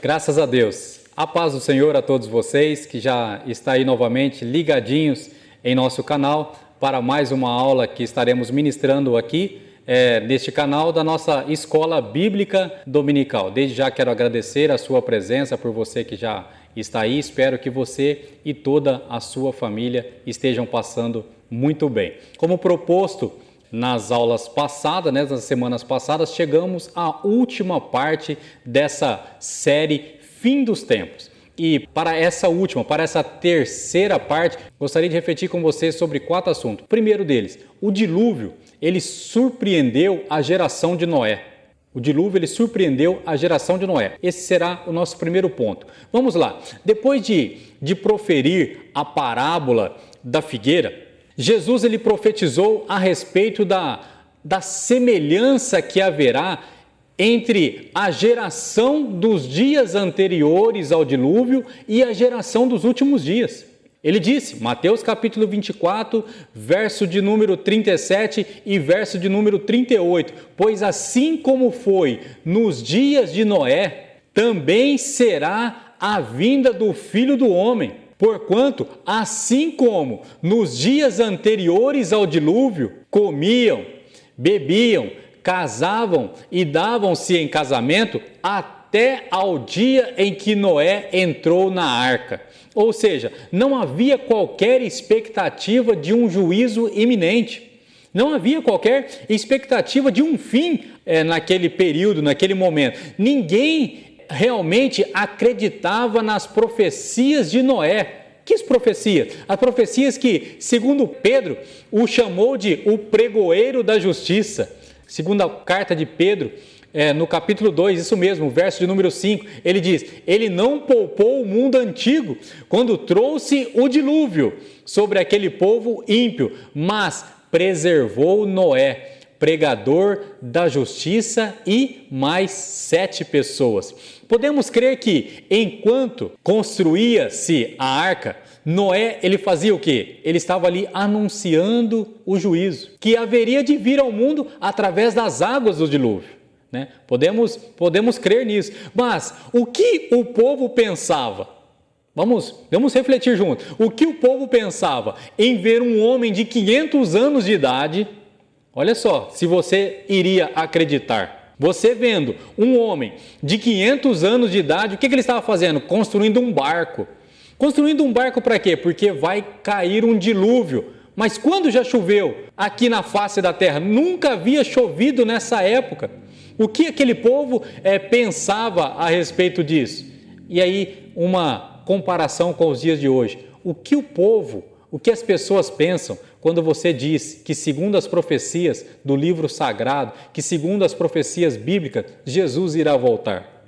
Graças a Deus. A paz do Senhor a todos vocês que já está aí novamente ligadinhos em nosso canal para mais uma aula que estaremos ministrando aqui neste canal da nossa Escola Bíblica Dominical. Desde já quero agradecer a sua presença por você que já está aí. Espero que você e toda a sua família estejam passando muito bem. Como proposto nas aulas passadas, nas semanas passadas, chegamos à última parte dessa série Fim dos Tempos. E para essa terceira parte, gostaria de refletir com vocês sobre 4 assuntos. O primeiro deles, o dilúvio, ele surpreendeu a geração de Noé. O dilúvio, ele surpreendeu a geração de Noé. Esse será o nosso primeiro ponto. Vamos lá. Depois de proferir a parábola da figueira, Jesus ele profetizou a respeito da semelhança que haverá entre a geração dos dias anteriores ao dilúvio e a geração dos últimos dias. Ele disse, Mateus capítulo 24, verso de número 37 e verso de número 38, pois assim como foi nos dias de Noé, também será a vinda do Filho do Homem. Porquanto, assim como nos dias anteriores ao dilúvio, comiam, bebiam, casavam e davam-se em casamento até ao dia em que Noé entrou na arca. Ou seja, não havia qualquer expectativa de um juízo iminente. Não havia qualquer expectativa de um fim naquele período, naquele momento. Ninguém realmente acreditava nas profecias de Noé. Que profecias? As profecias que, segundo Pedro, o chamou de o pregoeiro da justiça. Segundo a carta de Pedro, no capítulo 2, isso mesmo, verso de número 5, ele diz, ele não poupou o mundo antigo quando trouxe o dilúvio sobre aquele povo ímpio, mas preservou Noé, pregador da justiça e mais 7 pessoas. Podemos crer que enquanto construía-se a arca, Noé, ele fazia o quê? Ele estava ali anunciando o juízo, que haveria de vir ao mundo através das águas do dilúvio. Podemos crer nisso. Mas o que o povo pensava? Vamos refletir juntos. O que o povo pensava em ver um homem de 500 anos de idade? Olha só, se você iria acreditar. Você vendo um homem de 500 anos de idade, o que ele estava fazendo? Construindo um barco. Construindo um barco para quê? Porque vai cair um dilúvio. Mas quando já choveu aqui na face da terra? Nunca havia chovido nessa época. O que aquele povo pensava a respeito disso? E aí, uma comparação com os dias de hoje. O que as pessoas pensam quando você diz que, segundo as profecias do livro sagrado, que segundo as profecias bíblicas, Jesus irá voltar?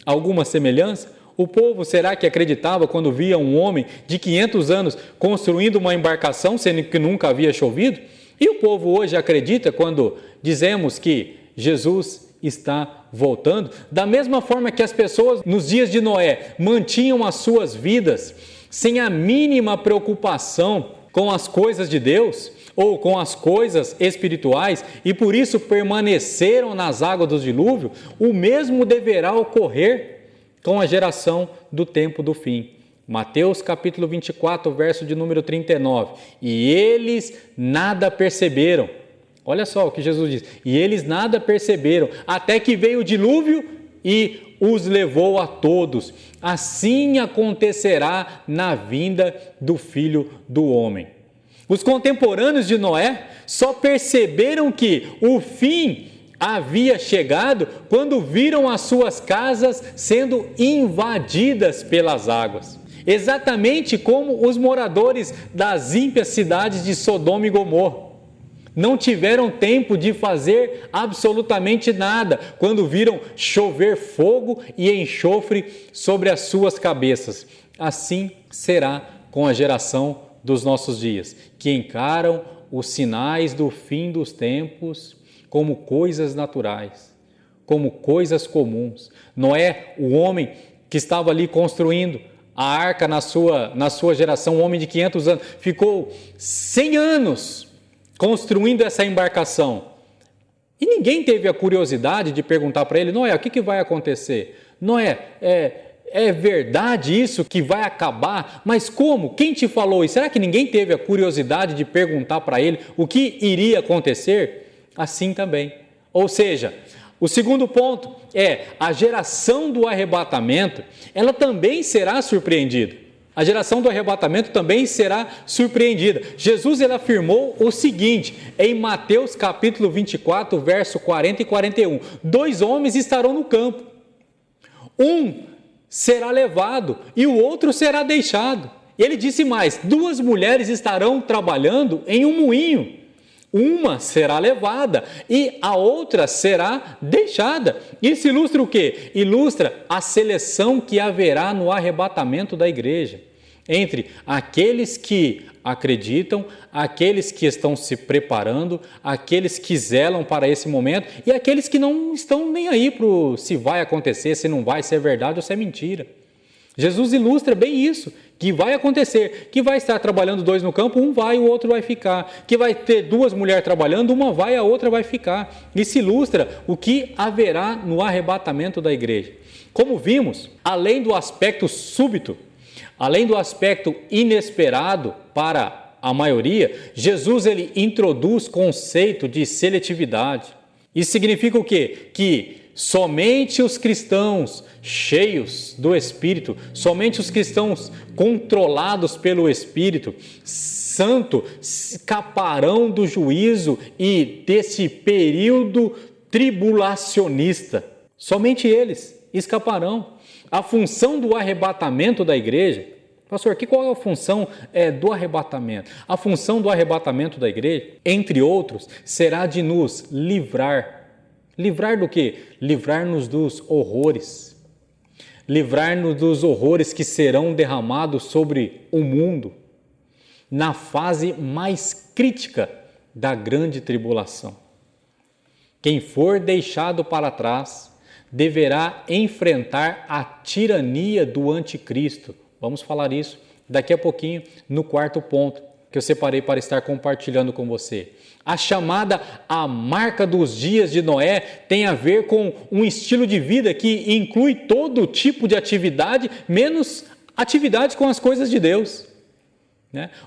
Alguma semelhança? O povo, será que acreditava quando via um homem de 500 anos construindo uma embarcação, sendo que nunca havia chovido? E o povo hoje acredita quando dizemos que Jesus está voltando? Da mesma forma que as pessoas nos dias de Noé mantinham as suas vidas sem a mínima preocupação com as coisas de Deus ou com as coisas espirituais e por isso permaneceram nas águas do dilúvio, o mesmo deverá ocorrer com a geração do tempo do fim. Mateus capítulo 24, verso de número 39. E eles nada perceberam. Olha só o que Jesus diz. E eles nada perceberam, até que veio o dilúvio e os levou a todos. Assim acontecerá na vinda do Filho do Homem. Os contemporâneos de Noé só perceberam que o fim havia chegado quando viram as suas casas sendo invadidas pelas águas. Exatamente como os moradores das ímpias cidades de Sodoma e Gomorra. Não tiveram tempo de fazer absolutamente nada quando viram chover fogo e enxofre sobre as suas cabeças. Assim será com a geração dos nossos dias, que encaram os sinais do fim dos tempos como coisas naturais, como coisas comuns. Noé, o homem que estava ali construindo a arca na sua geração, um homem de 500 anos, ficou 100 anos construindo essa embarcação. E ninguém teve a curiosidade de perguntar para ele, Noé, o que vai acontecer? Noé, é verdade isso que vai acabar? Mas como? Quem te falou isso? Será que ninguém teve a curiosidade de perguntar para ele o que iria acontecer? Assim também. Ou seja, o segundo ponto é a geração do arrebatamento, ela também será surpreendida. A geração do arrebatamento também será surpreendida. Jesus ele afirmou o seguinte, em Mateus capítulo 24, verso 40 e 41. 2 homens estarão no campo. Um será levado e o outro será deixado. E ele disse mais, 2 mulheres estarão trabalhando em um moinho. Uma será levada e a outra será deixada. Isso ilustra o quê? Ilustra a seleção que haverá no arrebatamento da igreja. Entre aqueles que acreditam, aqueles que estão se preparando, aqueles que zelam para esse momento e aqueles que não estão nem aí para se vai acontecer, se não vai, se é verdade ou se é mentira. Jesus ilustra bem isso, que vai acontecer, que vai estar trabalhando 2 no campo, um vai, o outro vai ficar, que vai ter 2 mulheres trabalhando, uma vai, a outra vai ficar. Isso ilustra o que haverá no arrebatamento da igreja. Como vimos, além do aspecto súbito, além do aspecto inesperado para a maioria, Jesus ele introduz conceito de seletividade. Isso significa o quê? Que somente os cristãos cheios do Espírito, somente os cristãos controlados pelo Espírito Santo escaparão do juízo e desse período tribulacionista. Somente eles escaparão. A função do arrebatamento da igreja, pastor, qual é a função do arrebatamento? A função do arrebatamento da igreja, entre outros, será de nos livrar. Livrar do quê? Livrar-nos dos horrores. Livrar-nos dos horrores que serão derramados sobre o mundo na fase mais crítica da grande tribulação. Quem for deixado para trás deverá enfrentar a tirania do anticristo. Vamos falar isso daqui a pouquinho no 4º ponto que eu separei para estar compartilhando com você. A chamada a marca dos dias de Noé tem a ver com um estilo de vida que inclui todo tipo de atividade, menos atividade com as coisas de Deus.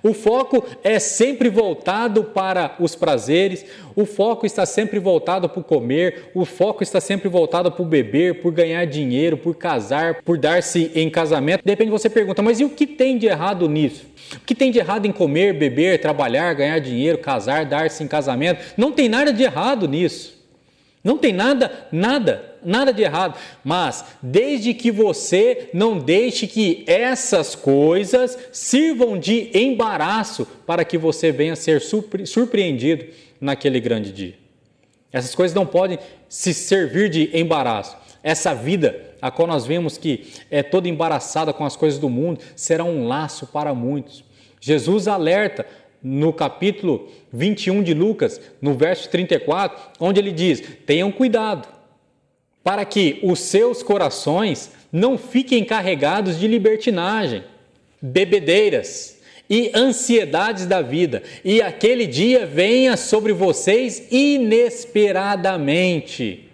O foco é sempre voltado para os prazeres, o foco está sempre voltado para o comer, o foco está sempre voltado para o beber, por ganhar dinheiro, por casar, por dar-se em casamento. De repente você pergunta, mas e o que tem de errado nisso? O que tem de errado em comer, beber, trabalhar, ganhar dinheiro, casar, dar-se em casamento? Não tem nada de errado nisso. Não tem nada de errado, mas desde que você não deixe que essas coisas sirvam de embaraço para que você venha a ser surpreendido naquele grande dia. Essas coisas não podem se servir de embaraço. Essa vida, a qual nós vemos que é toda embaraçada com as coisas do mundo, será um laço para muitos. Jesus alerta no capítulo 21 de Lucas, no verso 34, onde ele diz, tenham cuidado, para que os seus corações não fiquem carregados de libertinagem, bebedeiras e ansiedades da vida, e aquele dia venha sobre vocês inesperadamente.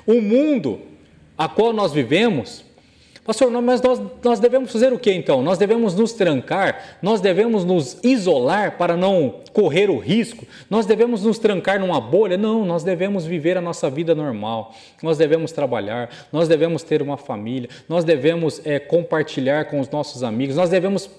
O mundo a qual nós vivemos, pastor, mas nós devemos fazer o que então? Nós devemos nos trancar, nós devemos nos isolar para não correr o risco, nós devemos nos trancar numa bolha? Não, nós devemos viver a nossa vida normal, nós devemos trabalhar, nós devemos ter uma família, nós devemos compartilhar com os nossos amigos, nós devemos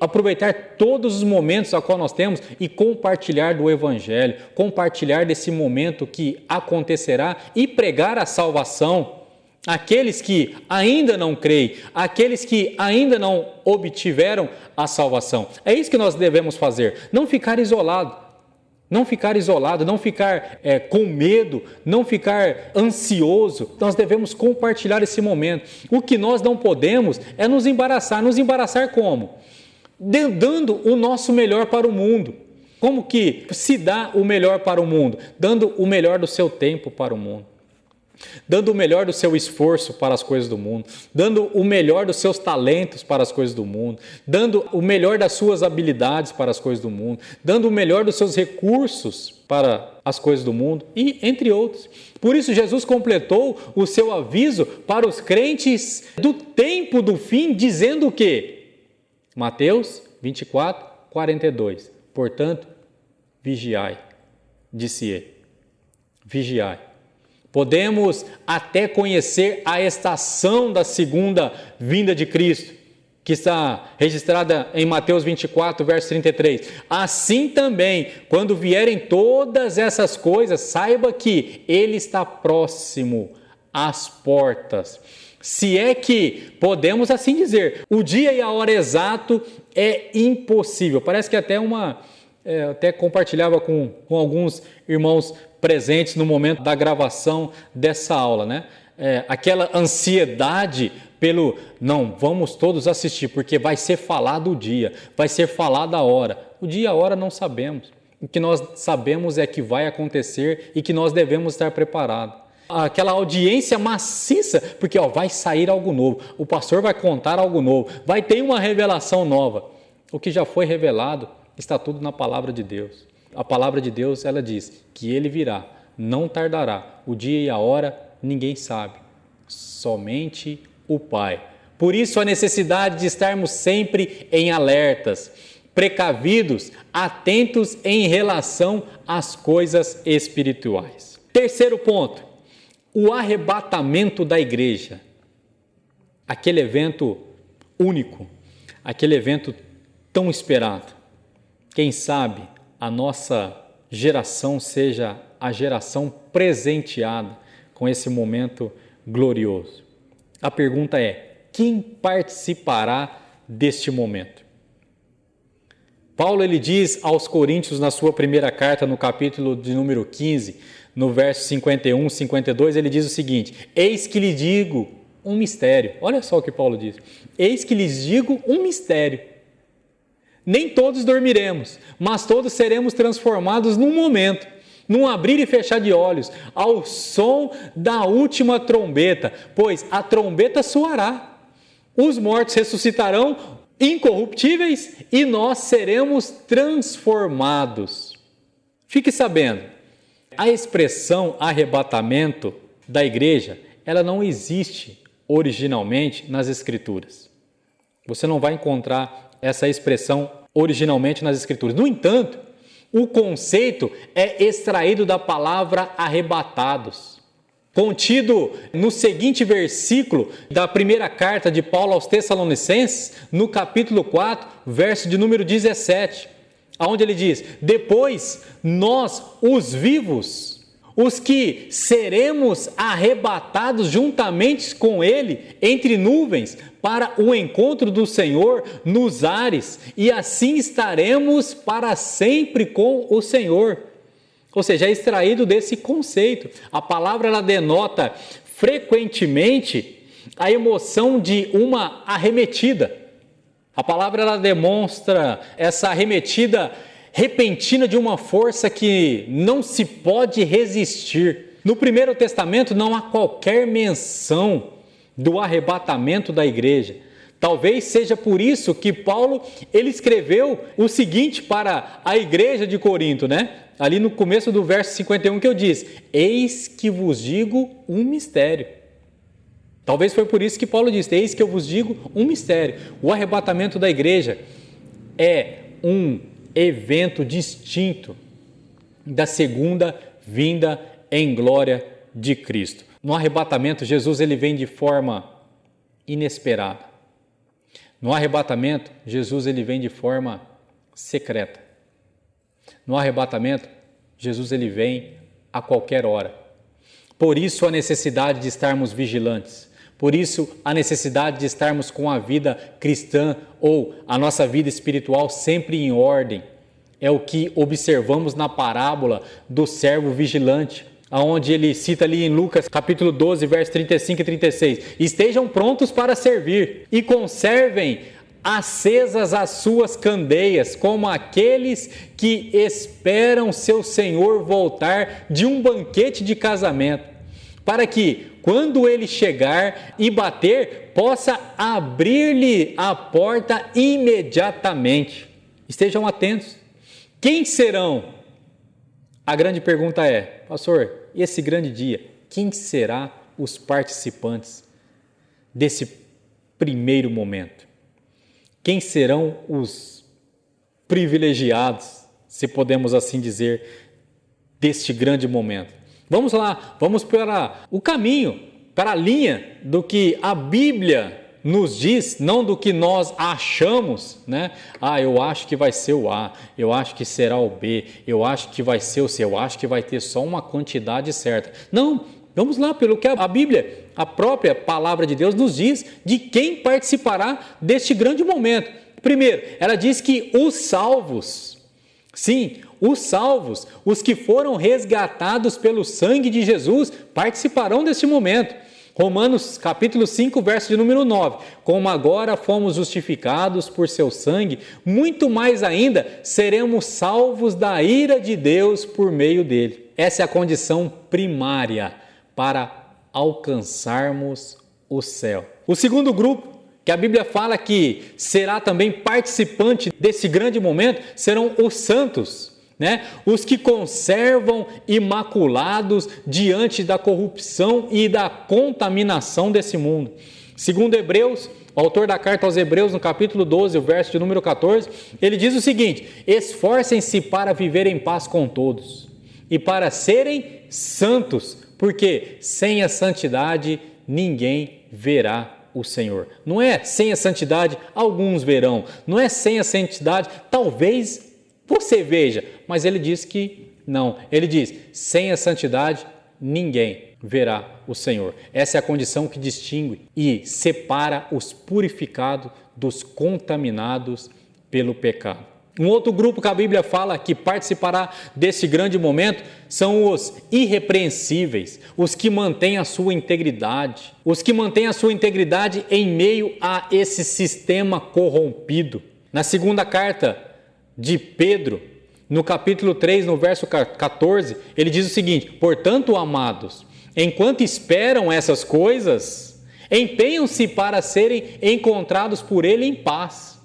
aproveitar todos os momentos a qual nós temos e compartilhar do Evangelho, compartilhar desse momento que acontecerá e pregar a salvação. Aqueles que ainda não creem, aqueles que ainda não obtiveram a salvação. É isso que nós devemos fazer, não ficar isolado, não ficar com medo, não ficar ansioso. Nós devemos compartilhar esse momento. O que nós não podemos é nos embaraçar como? Dando o nosso melhor para o mundo. Como que se dá o melhor para o mundo? Dando o melhor do seu tempo para o mundo. Dando o melhor do seu esforço para as coisas do mundo, dando o melhor dos seus talentos para as coisas do mundo, dando o melhor das suas habilidades para as coisas do mundo, dando o melhor dos seus recursos para as coisas do mundo e entre outros. Por isso Jesus completou o seu aviso para os crentes do tempo do fim, dizendo o quê? Mateus 24, 42. Portanto, vigiai, disse ele. Vigiai. Podemos até conhecer a estação da segunda vinda de Cristo, que está registrada em Mateus 24, verso 33. Assim também, quando vierem todas essas coisas, saiba que Ele está próximo às portas. Se é que podemos assim dizer, o dia e a hora exato é impossível. Parece que até compartilhava com alguns irmãos presentes no momento da gravação dessa aula, né? Aquela ansiedade pelo, não, vamos todos assistir, porque vai ser falado o dia, vai ser falada a hora. O dia e a hora não sabemos. O que nós sabemos é que vai acontecer e que nós devemos estar preparados. Aquela audiência maciça, porque vai sair algo novo, o pastor vai contar algo novo, vai ter uma revelação nova. O que já foi revelado está tudo na palavra de Deus. A palavra de Deus, ela diz que Ele virá, não tardará. O dia e a hora ninguém sabe, somente o Pai. Por isso a necessidade de estarmos sempre em alertas, precavidos, atentos em relação às coisas espirituais. Terceiro ponto, o arrebatamento da igreja. Aquele evento único, aquele evento tão esperado. Quem sabe a nossa geração seja a geração presenteada com esse momento glorioso. A pergunta é, quem participará deste momento? Paulo ele diz aos Coríntios na sua primeira carta, no capítulo de número 15, no verso 51, 52, ele diz o seguinte: eis que lhe digo um mistério. Olha só o que Paulo diz. Eis que lhes digo um mistério. Nem todos dormiremos, mas todos seremos transformados num momento, num abrir e fechar de olhos, ao som da última trombeta, pois a trombeta soará. Os mortos ressuscitarão incorruptíveis e nós seremos transformados. Fique sabendo, a expressão arrebatamento da igreja, ela não existe originalmente nas Escrituras. Você não vai encontrar essa expressão originalmente nas Escrituras. No entanto, o conceito é extraído da palavra arrebatados, contido no seguinte versículo da primeira carta de Paulo aos Tessalonicenses, no capítulo 4, verso de número 17, onde ele diz: depois nós, os vivos, os que seremos arrebatados juntamente com ele entre nuvens para o encontro do Senhor nos ares, e assim estaremos para sempre com o Senhor. Ou seja, é extraído desse conceito. A palavra ela denota frequentemente a emoção de uma arremetida. A palavra ela demonstra essa arremetida repentina de uma força que não se pode resistir. No Primeiro Testamento não há qualquer menção do arrebatamento da igreja. Talvez seja por isso que Paulo ele escreveu o seguinte para a igreja de Corinto, né? Ali no começo do verso 51 que eu disse: eis que vos digo um mistério. Talvez foi por isso que Paulo disse: eis que eu vos digo um mistério. O arrebatamento da igreja é um evento distinto da segunda vinda em glória de Cristo. No arrebatamento, Jesus ele vem de forma inesperada. No arrebatamento, Jesus ele vem de forma secreta. No arrebatamento, Jesus ele vem a qualquer hora. Por isso a necessidade de estarmos vigilantes. Por isso a necessidade de estarmos com a vida cristã ou a nossa vida espiritual sempre em ordem. É o que observamos na parábola do servo vigilante, onde ele cita ali em Lucas capítulo 12, verso 35 e 36. Estejam prontos para servir e conservem acesas as suas candeias, como aqueles que esperam seu Senhor voltar de um banquete de casamento, para que, quando ele chegar e bater, possa abrir-lhe a porta imediatamente. Estejam atentos. Quem serão A grande pergunta é, pastor, esse grande dia, quem será os participantes desse primeiro momento? Quem serão os privilegiados, se podemos assim dizer, deste grande momento? Vamos lá, vamos para o caminho, para a linha do que a Bíblia nos diz, não do que nós achamos, né? Eu acho que vai ser o A, eu acho que será o B, eu acho que vai ser o C, eu acho que vai ter só uma quantidade certa. Não, vamos lá pelo que a Bíblia, a própria palavra de Deus nos diz de quem participará deste grande momento. Primeiro, ela diz que os salvos, sim, os salvos, os que foram resgatados pelo sangue de Jesus, participarão deste momento. Romanos capítulo 5, verso de número 9. Como agora fomos justificados por seu sangue, muito mais ainda seremos salvos da ira de Deus por meio dele. Essa é a condição primária para alcançarmos o céu. O segundo grupo, que a Bíblia fala que será também participante desse grande momento, serão os santos. Os que conservam imaculados diante da corrupção e da contaminação desse mundo. Segundo Hebreus, o autor da carta aos Hebreus, no capítulo 12, o verso de número 14, ele diz o seguinte: esforcem-se para viver em paz com todos e para serem santos, porque sem a santidade ninguém verá o Senhor. Não é sem a santidade alguns verão, não é sem a santidade talvez você veja, mas ele diz que não. Ele diz, sem a santidade, ninguém verá o Senhor. Essa é a condição que distingue e separa os purificados dos contaminados pelo pecado. Um outro grupo que a Bíblia fala que participará desse grande momento são os irrepreensíveis, os que mantêm a sua integridade, os que mantêm a sua integridade em meio a esse sistema corrompido. Na segunda carta de Pedro, no capítulo 3, no verso 14, ele diz o seguinte: portanto, amados, enquanto esperam essas coisas, empenham-se para serem encontrados por ele em paz,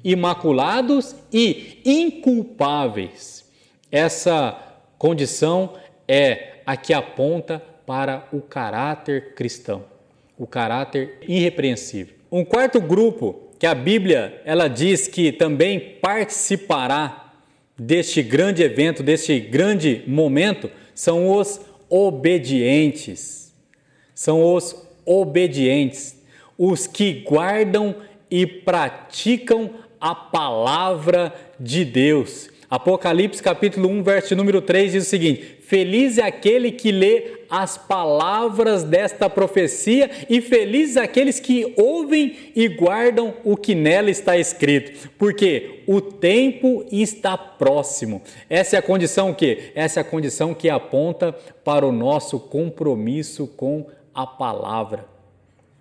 imaculados e inculpáveis. Essa condição é a que aponta para o caráter cristão, o caráter irrepreensível. Um quarto grupo que a Bíblia ela diz que também participará deste grande evento, deste grande momento, são os obedientes. São os obedientes, os que guardam e praticam a palavra de Deus. Apocalipse capítulo 1, verso número 3 diz o seguinte: feliz é aquele que lê as palavras desta profecia e felizes aqueles que ouvem e guardam o que nela está escrito, porque o tempo está próximo. Essa é a condição que? Essa é a condição que aponta para o nosso compromisso com a palavra.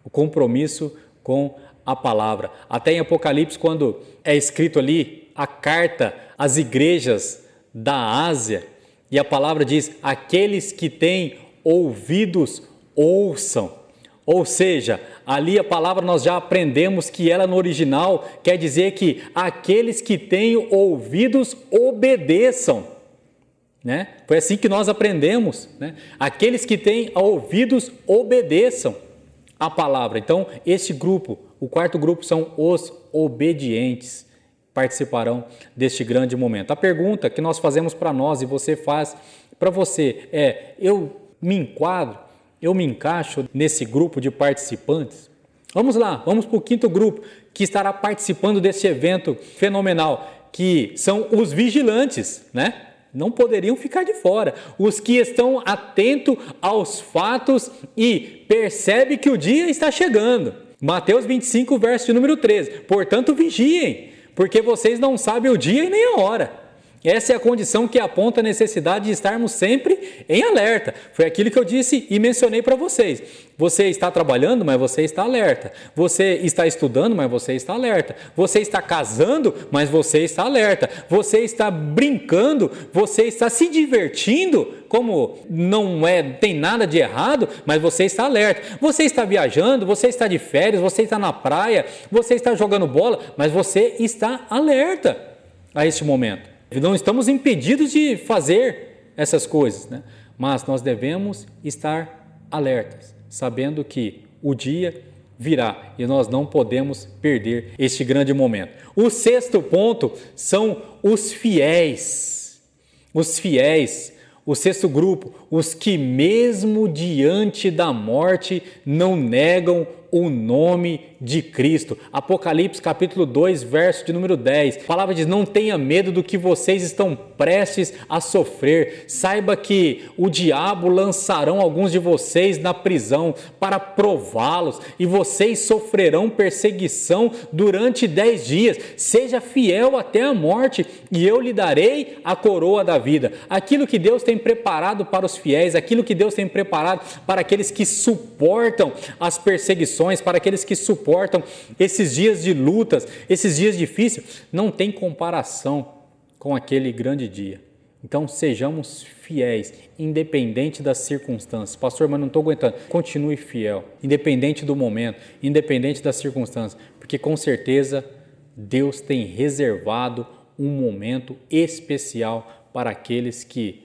O compromisso com a palavra. Até em Apocalipse, quando é escrito ali a carta às igrejas da Ásia, e a palavra diz, aqueles que têm ouvidos, ouçam. Ou seja, ali a palavra nós já aprendemos que ela no original quer dizer que aqueles que têm ouvidos, obedeçam. Foi assim que nós aprendemos. Aqueles que têm ouvidos, obedeçam a palavra. Então, este grupo, o quarto grupo, são os obedientes, participarão deste grande momento. A pergunta que nós fazemos para nós e você faz para você é: eu me enquadro, eu me encaixo nesse grupo de participantes? Vamos lá, vamos para o quinto grupo que estará participando desse evento fenomenal, que são os vigilantes, Não poderiam ficar de fora. Os que estão atentos aos fatos e percebem que o dia está chegando. Mateus 25, verso de número 13. Portanto, vigiem, porque vocês não sabem o dia e nem a hora. Essa é a condição que aponta a necessidade de estarmos sempre em alerta. Foi aquilo que eu disse e mencionei para vocês. Você está trabalhando, mas você está alerta. Você está estudando, mas você está alerta. Você está casando, mas você está alerta. Você está brincando, você está se divertindo, como não tem nada de errado, mas você está alerta. Você está viajando, você está de férias, você está na praia, você está jogando bola, mas você está alerta a este momento. Não estamos impedidos de fazer essas coisas, né? Mas nós devemos estar alertas, sabendo que o dia virá e nós não podemos perder este grande momento. O sexto ponto são os fiéis. Os fiéis, o sexto grupo, os que mesmo diante da morte não negam o nome de Cristo. Apocalipse capítulo 2, verso de número 10. A palavra diz: não tenha medo do que vocês estão prestes a sofrer. Saiba que o diabo lançarão alguns de vocês na prisão para prová-los e vocês sofrerão perseguição durante 10 dias. Seja fiel até a morte e eu lhe darei a coroa da vida. Aquilo que Deus tem preparado para os fiéis, aquilo que Deus tem preparado para aqueles que suportam as perseguições, para aqueles que suportam esses dias de lutas, esses dias difíceis, não tem comparação com aquele grande dia. Então sejamos fiéis, independente das circunstâncias. Pastor, mas não estou aguentando. Continue fiel, independente do momento, independente das circunstâncias, porque com certeza Deus tem reservado um momento especial para aqueles que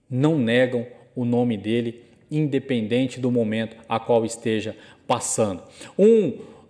não negam o nome dele, independente do momento a qual esteja passando.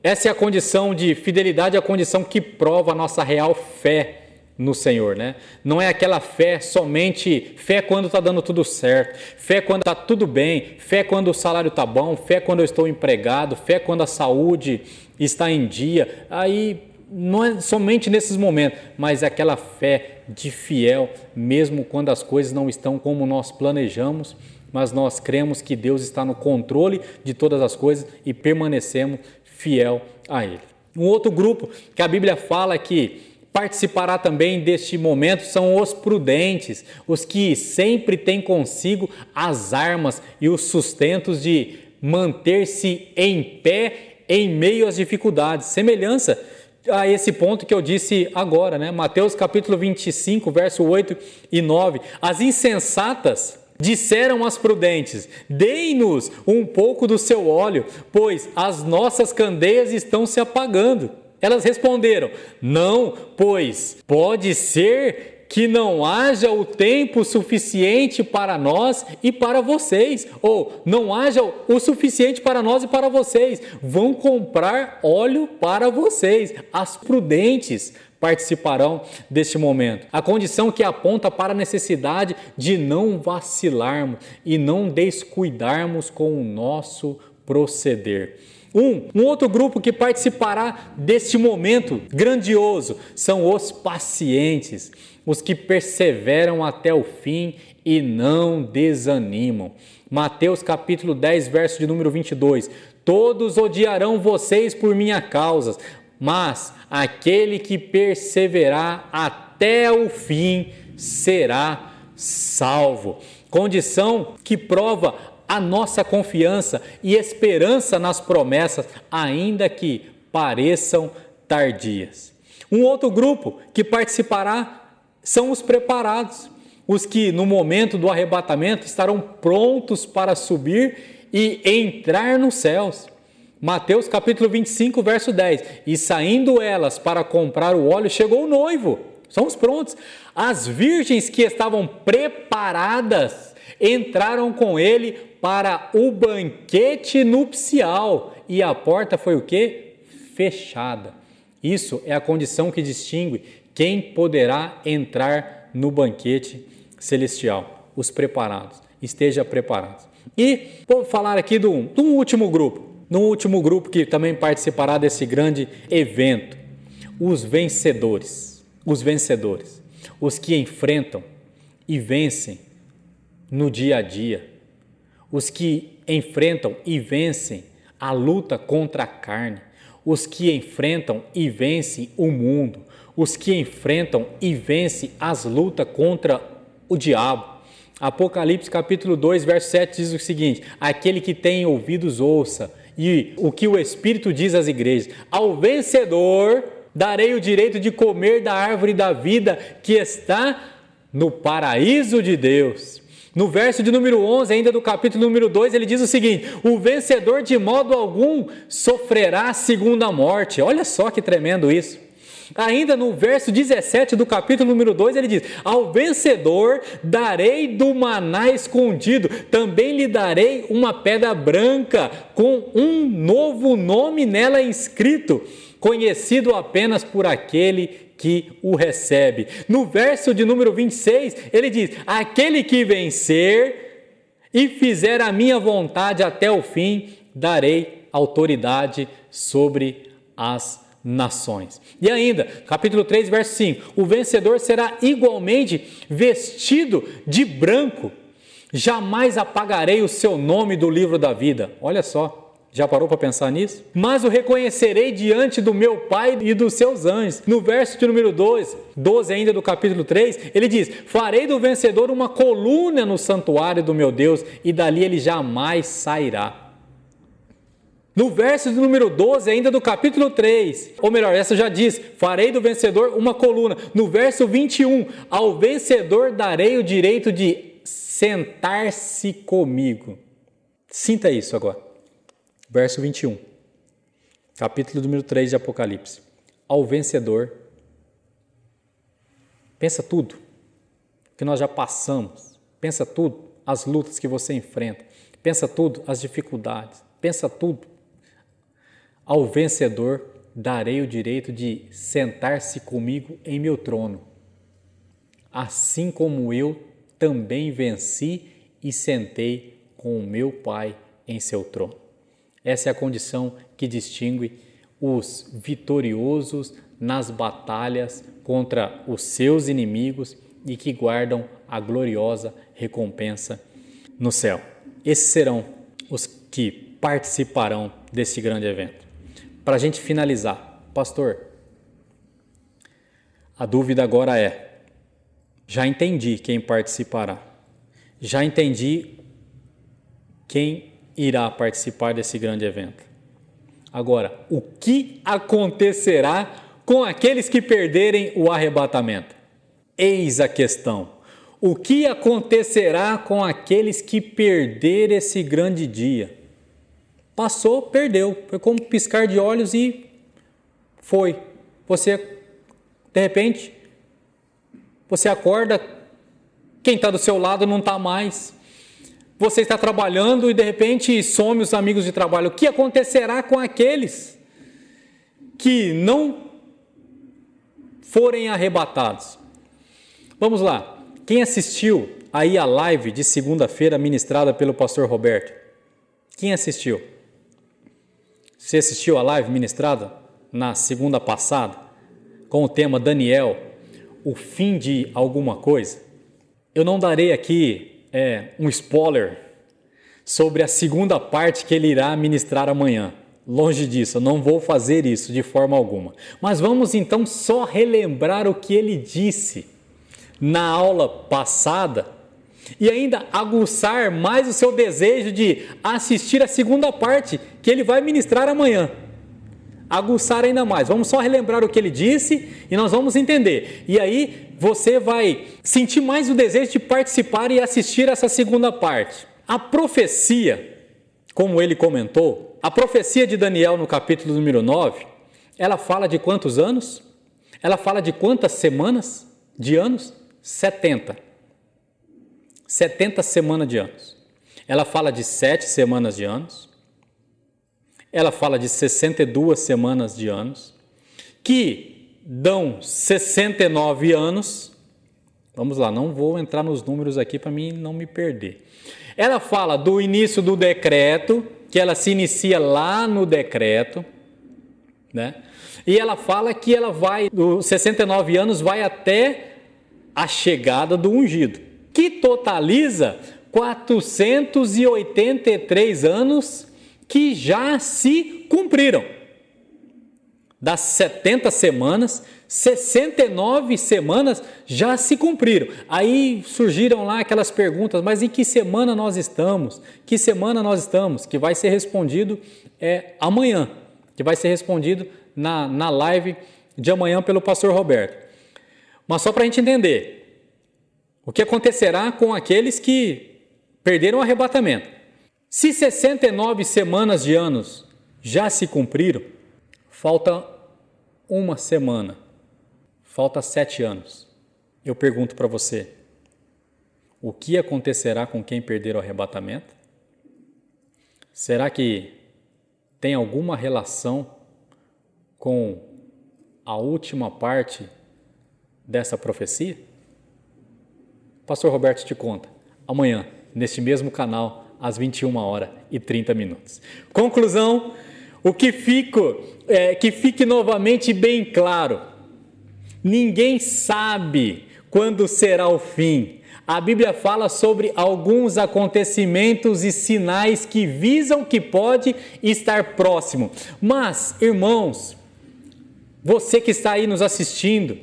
Essa é a condição de fidelidade, a condição que prova a nossa real fé no Senhor, né? Não é aquela fé somente fé quando está dando tudo certo, fé quando está tudo bem, fé quando o salário está bom, fé quando eu estou empregado, fé quando a saúde está em dia. Aí não é somente nesses momentos, mas é aquela fé de fiel, mesmo quando as coisas não estão como nós planejamos, mas nós cremos que Deus está no controle de todas as coisas e permanecemos fiel a Ele. Um outro grupo que a Bíblia fala que participará também deste momento são os prudentes, os que sempre têm consigo as armas e os sustentos de manter-se em pé em meio às dificuldades. Semelhança a esse ponto que eu disse agora, né? Mateus capítulo 25, verso 8 e 9. As insensatas disseram às prudentes: deem-nos um pouco do seu óleo, pois as nossas candeias estão se apagando. Elas responderam: não, pois pode ser que não haja o tempo suficiente para nós e para vocês, ou não haja o suficiente para nós e para vocês. Vão comprar óleo para vocês. As prudentes participarão deste momento. A condição que aponta para a necessidade de não vacilarmos e não descuidarmos com o nosso proceder. Um outro grupo que participará deste momento grandioso são os pacientes, os que perseveram até o fim e não desanimam. Mateus capítulo 10, verso de número 22. Todos odiarão vocês por minha causa, mas aquele que perseverar até o fim será salvo. Condição que prova a nossa confiança e esperança nas promessas, ainda que pareçam tardias. Um outro grupo que participará são os preparados, os que no momento do arrebatamento estarão prontos para subir e entrar nos céus. Mateus capítulo 25, verso 10. E saindo elas para comprar o óleo, chegou o noivo. São os prontos. As virgens que estavam preparadas entraram com ele para o banquete nupcial. E a porta foi o quê? Fechada. Isso é a condição que distingue quem poderá entrar no banquete celestial. Os preparados. Esteja preparado. E vou falar aqui de um último grupo. No último grupo que também participará desse grande evento. Os vencedores. Os vencedores. Os que enfrentam e vencem no dia a dia. Os que enfrentam e vencem a luta contra a carne. Os que enfrentam e vencem o mundo. Os que enfrentam e vencem as lutas contra o diabo. Apocalipse capítulo 2, verso 7 diz o seguinte: aquele que tem ouvidos ouça, e o que o Espírito diz às igrejas: ao vencedor darei o direito de comer da árvore da vida que está no paraíso de Deus. No verso de número 11, ainda do capítulo número 2, ele diz o seguinte: o vencedor de modo algum sofrerá a segunda morte. Olha só que tremendo isso. Ainda no verso 17 do capítulo número 2, ele diz: ao vencedor darei do maná escondido, também lhe darei uma pedra branca com um novo nome nela inscrito, conhecido apenas por aquele que o recebe. No verso de número 26, ele diz: aquele que vencer e fizer a minha vontade até o fim, darei autoridade sobre as nações. E ainda, capítulo 3, verso 5, o vencedor será igualmente vestido de branco, jamais apagarei o seu nome do livro da vida. Olha só. Já parou para pensar nisso? Mas o reconhecerei diante do meu Pai e dos seus anjos. No verso de número 12 ainda do capítulo 3, ele diz: farei do vencedor uma coluna no santuário do meu Deus, e dali ele jamais sairá. No verso de número 12 ainda do capítulo 3, ou melhor, essa já diz: farei do vencedor uma coluna. No verso 21, ao vencedor darei o direito de sentar-se comigo. Sinta isso agora. Verso 21, capítulo número 3 de Apocalipse. Ao vencedor, pensa tudo que nós já passamos, pensa tudo as lutas que você enfrenta, pensa tudo as dificuldades, pensa tudo. Ao vencedor darei o direito de sentar-se comigo em meu trono, assim como eu também venci e sentei com o meu Pai em seu trono. Essa é a condição que distingue os vitoriosos nas batalhas contra os seus inimigos e que guardam a gloriosa recompensa no céu. Esses serão os que participarão desse grande evento. Para a gente finalizar, pastor, a dúvida agora é: já entendi quem participará, já entendi quem irá participar desse grande evento. Agora, o que acontecerá com aqueles que perderem o arrebatamento? Eis a questão. O que acontecerá com aqueles que perderem esse grande dia? Passou, perdeu. Foi como piscar de olhos e foi. Você, de repente, você acorda, quem está do seu lado não está mais. Você está trabalhando e de repente some os amigos de trabalho. O que acontecerá com aqueles que não forem arrebatados? Vamos lá. Quem assistiu aí a live de segunda-feira ministrada pelo pastor Roberto? Quem assistiu? Você assistiu a live ministrada na segunda passada com o tema Daniel, o fim de alguma coisa? Eu não darei aqui um spoiler sobre a segunda parte que ele irá ministrar amanhã. Longe disso, eu não vou fazer isso de forma alguma. Mas vamos então só relembrar o que ele disse na aula passada e ainda aguçar mais o seu desejo de assistir a segunda parte que ele vai ministrar amanhã. Aguçar ainda mais. Vamos só relembrar o que ele disse e nós vamos entender. E aí você vai sentir mais o desejo de participar e assistir essa segunda parte. A profecia, como ele comentou, a profecia de Daniel no capítulo número 9, ela fala de quantos anos? Ela fala de quantas semanas de anos? 70. 70 semanas de anos. Ela fala de 7 semanas de anos. Ela fala de 62 semanas de anos, que dão 69 anos. Vamos lá, não vou entrar nos números aqui para mim não me perder. Ela fala do início do decreto, que ela se inicia lá no decreto, né? E ela fala que ela vai, dos 69 anos, vai até a chegada do ungido, que totaliza 483 anos que já se cumpriram. Das 70 semanas, 69 semanas já se cumpriram. Aí surgiram lá aquelas perguntas, mas em que semana nós estamos? Que semana nós estamos? Que vai ser respondido amanhã, que vai ser respondido na live de amanhã pelo pastor Roberto. Mas só para a gente entender, o que acontecerá com aqueles que perderam o arrebatamento? Se 69 semanas de anos já se cumpriram, falta uma semana falta 7 anos. Eu pergunto para você, o que acontecerá com quem perder o arrebatamento? Será que tem alguma relação com a última parte dessa profecia? Pastor Roberto te conta, amanhã, neste mesmo canal, às 21h30. Conclusão, que fique novamente bem claro, ninguém sabe quando será o fim. A Bíblia fala sobre alguns acontecimentos e sinais que visam que pode estar próximo. Mas, irmãos, você que está aí nos assistindo,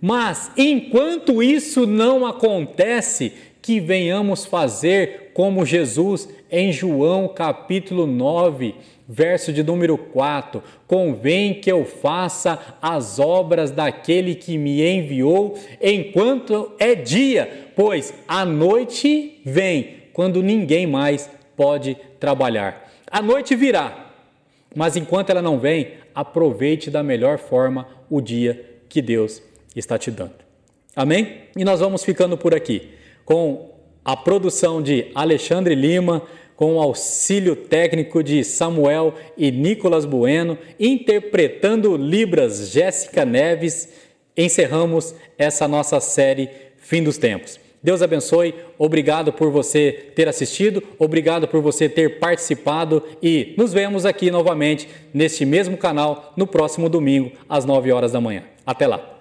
mas enquanto isso não acontece, que venhamos fazer como Jesus em João capítulo 9, verso de número 4, convém que eu faça as obras daquele que me enviou enquanto é dia, pois a noite vem quando ninguém mais pode trabalhar. A noite virá, mas enquanto ela não vem, aproveite da melhor forma o dia que Deus está te dando. Amém? E nós vamos ficando por aqui, com a produção de Alexandre Lima, com o auxílio técnico de Samuel e Nicolas Bueno, interpretando Libras Jéssica Neves, encerramos essa nossa série Fim dos Tempos. Deus abençoe, obrigado por você ter assistido, obrigado por você ter participado e nos vemos aqui novamente neste mesmo canal no próximo domingo às 9h. Até lá!